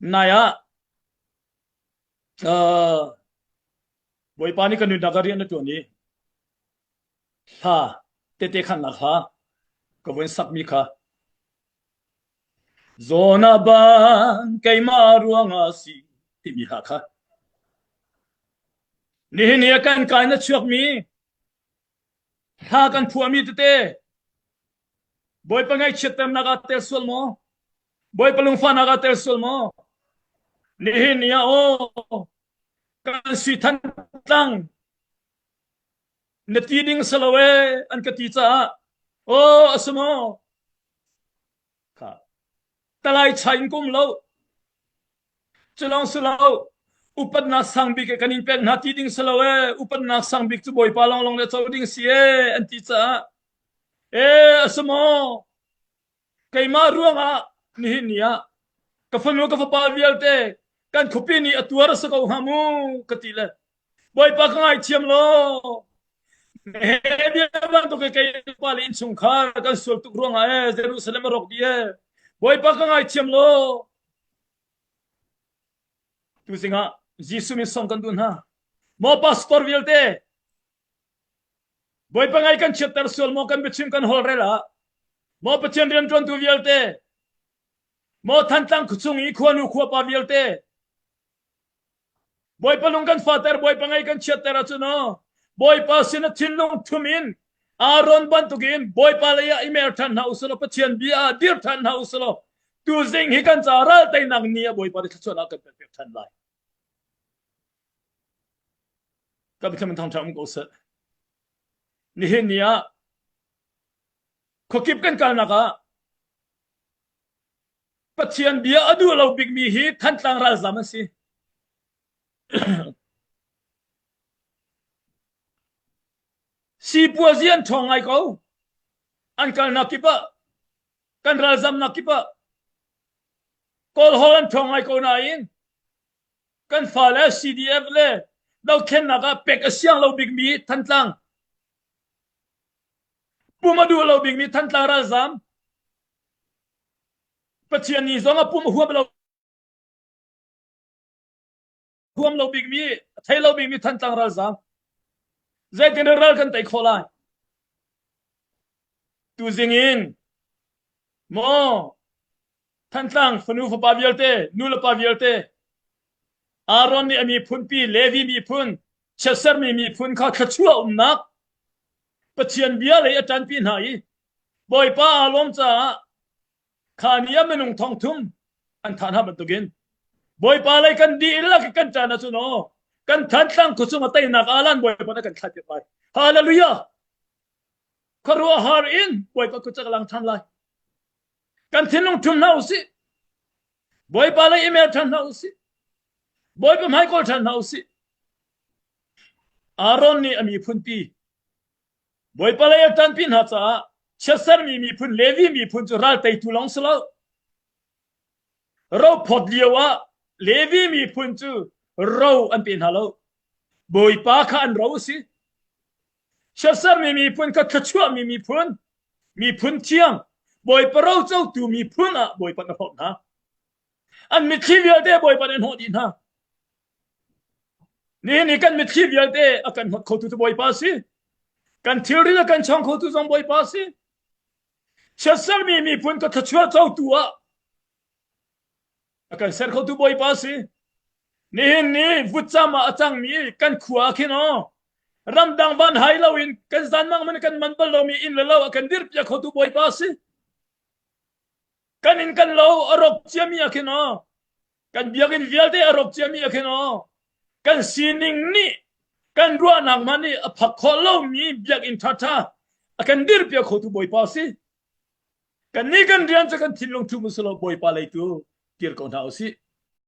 naya boy pani kan nagari na to ni ha tete khan la ha ko bun sak mi kha zona ban kai maruanga si ti mi ha kha ni ni kan kai na chuak mi ha kan phu mi te boy pangai chetem naga tel sul mo boy palung fa naga tel sul mo ni ni o kan si than tang na ti ding salawe an ka ti cha o asmo kha talai chain kum lo chalong sulo upat na sang bi ke kaning pek na ti ding salawe upat na sang bi chu boy palong long le chaw ding si e an ti cha e asmo kai ma ruanga ni nia ka fanu ka fa pa vialte kan khupi ni atuar sa ko hamu katile boy pa ngai chiam lo dia bang to kai pali in chung kha kan sul tu ruanga e Jerusalem rok dia boy pa ngai chiam lo tu singa jisu mi song kan dun ha mo pastor vialte boy pa ngai kan chapter sul mo kan bichim kan hol rela mo pachen rian tron tu vialte mo than tang khuchung i khonu khwa pa vialte boy palung kan father boy pangai kan chapter achuno boy pa sin thinlong thumin aron ban tugin boy palaya imer than na usolo pachen bia dir than na usolo tu zing hi kan chara tai nang nia boy pa chona kan pe than lai ka bi tham tham ko sa ni he nia khokip kan kal naka pachen bia adu lo big mi hi than tang ral zaman si si puazian thong ai ko an kal nakipa kan razam nakipa kol holan thong ai ko na in kan fala CDF le lo khen naga pek asyang lo big mi than tang pumadu lo big mi than tang razam pachian ni zonga pum huam lo big mi thai lo big mi than tang razam zai general kan tai khola tu zingin mo than tang fanu fa pavialte nula pavialte aron ni ami phun pi levi mi phun chasar mi phun kha khachua umnak pachian bia le atan pi nai boy pa alom cha khania menung thong thum an than ha batugin boy pa lai kan di illa kan chana chuno kan than tang khusuma tai nak alan boy pa kan khat pai hallelujah kharwa har in boy pa kuchak lang than lai kan thinung thum na usi boy pa lai email than na usi boy pa mai kol than na usi aron ni ami phun pi boy pa lai tan pin ha cha chasar mi phun levi mi phun chu ral tai tu long slo ro phot liawa levi mi phun chu ro an pin halo boy pa kha an ro si chasar mi phun ka khachua mi phun chiang boy pa ro chau tu mi phun a boy pa na hot na an mi thivia de boy pa den hot in ha ni kan mi thivia de akan hot kho tu boy pa si kan theory la kan chong kho tu jong boy pa si chasar mi phun ka khachua chau tu a akan ser kho tu boy pa si ni vuchama achang mi kan khua khino ramdang van hai lawin kan zan mang man kan man bal lo mi in lo kan dir pya kho tu boy pa si kan in kan lo arok chiami akhino kan biagin vialte arok chiami akhino kan sining ni kan ruwa nang mani aphak kho lo mi biak in thata akan dir pya kho tu boy pa si kan ni kan rian cha kan thinlong thu muslo boy pa lai tu tir ko na si